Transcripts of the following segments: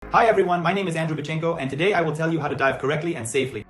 Hi everyone, my name is Andrew Bachenko, and today I will tell you how to dive correctly and safely.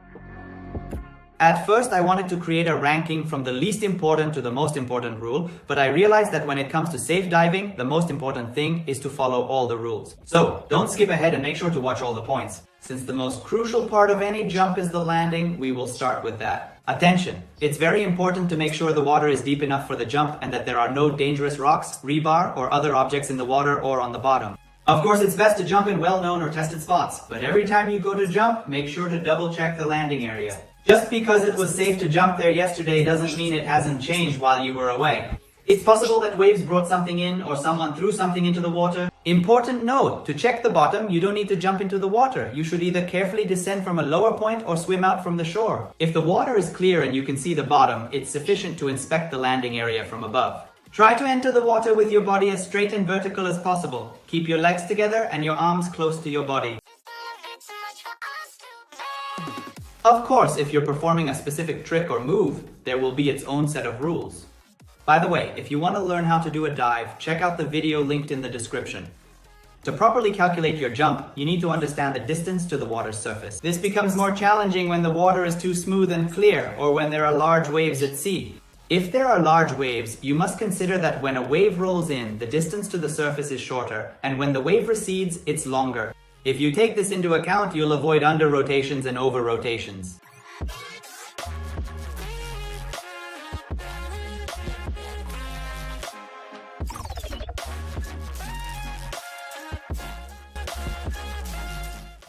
At first, I wanted to create a ranking from the least important to the most important rule, but I realized that when it comes to safe diving, the most important thing is to follow all the rules. So, don't skip ahead and make sure to watch all the points. Since the most crucial part of any jump is the landing, we will start with that. Attention! It's very important to make sure the water is deep enough for the jump and that there are no dangerous rocks, rebar, or other objects in the water or on the bottom. Of course, it's best to jump in well-known or tested spots, but every time you go to jump, make sure to double-check the landing area. Just because it was safe to jump there yesterday doesn't mean it hasn't changed while you were away. It's possible that waves brought something in or someone threw something into the water. Important note, to check the bottom, you don't need to jump into the water. You should either carefully descend from a lower point or swim out from the shore. If the water is clear and you can see the bottom, it's sufficient to inspect the landing area from above. Try to enter the water with your body as straight and vertical as possible. Keep your legs together and your arms close to your body. Of course, if you're performing a specific trick or move, there will be its own set of rules. By the way, if you want to learn how to do a dive, check out the video linked in the description. To properly calculate your jump, you need to understand the distance to the water's surface. This becomes more challenging when the water is too smooth and clear, or when there are large waves at sea. If there are large waves, you must consider that when a wave rolls in, the distance to the surface is shorter, and when the wave recedes, it's longer. If you take this into account, you'll avoid under-rotations and over-rotations.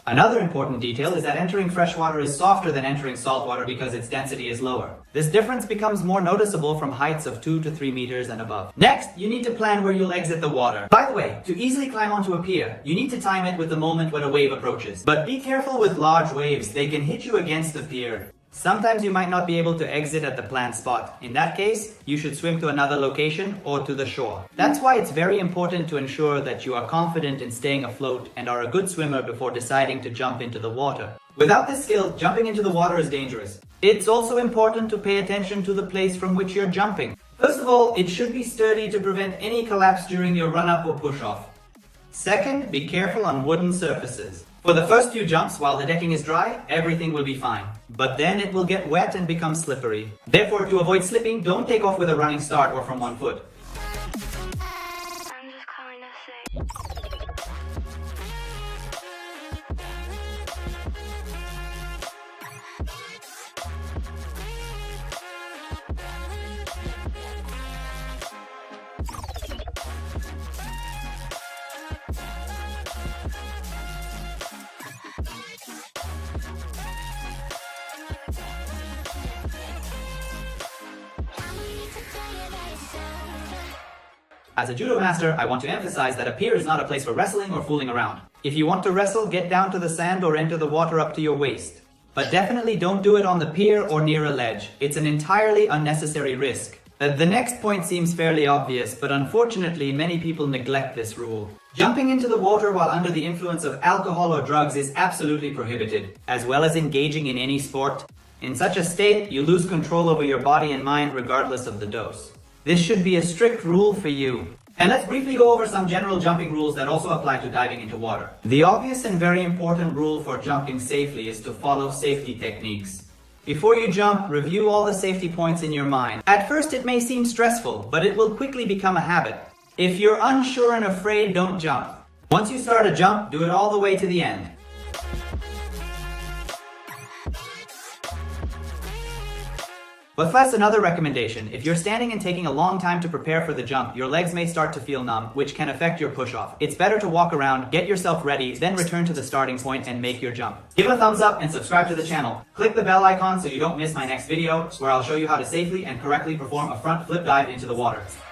Another important detail is that entering freshwater is softer than entering saltwater because its density is lower. This difference becomes more noticeable from heights of 2 to 3 meters and above. Next, you need to plan where you'll exit the water. By the way, to easily climb onto a pier, you need to time it with the moment when a wave approaches. But be careful with large waves, they can hit you against the pier. Sometimes you might not be able to exit at the planned spot. In that case, you should swim to another location or to the shore. That's why it's very important to ensure that you are confident in staying afloat and are a good swimmer before deciding to jump into the water. Without this skill, jumping into the water is dangerous. It's also important to pay attention to the place from which you're jumping. First of all, it should be sturdy to prevent any collapse during your run-up or push-off. Second, be careful on wooden surfaces. For the first few jumps, while the decking is dry, everything will be fine. But then it will get wet and become slippery. Therefore, to avoid slipping, don't take off with a running start or from one foot. As a judo master, I want to emphasize that a pier is not a place for wrestling or fooling around. If you want to wrestle, get down to the sand or enter the water up to your waist. But definitely don't do it on the pier or near a ledge. It's an entirely unnecessary risk. The next point seems fairly obvious, but unfortunately many people neglect this rule. Jumping into the water while under the influence of alcohol or drugs is absolutely prohibited, as well as engaging in any sport. In such a state, you lose control over your body and mind regardless of the dose. This should be a strict rule for you. And let's briefly go over some general jumping rules that also apply to diving into water. The obvious and very important rule for jumping safely is to follow safety techniques. Before you jump, review all the safety points in your mind. At first it may seem stressful, but it will quickly become a habit. If you're unsure and afraid, don't jump. Once you start a jump, do it all the way to the end. But first, another recommendation. If you're standing and taking a long time to prepare for the jump, your legs may start to feel numb, which can affect your push-off. It's better to walk around, get yourself ready, then return to the starting point and make your jump. Give a thumbs up and subscribe to the channel. Click the bell icon so you don't miss my next video, where I'll show you how to safely and correctly perform a front flip dive into the water.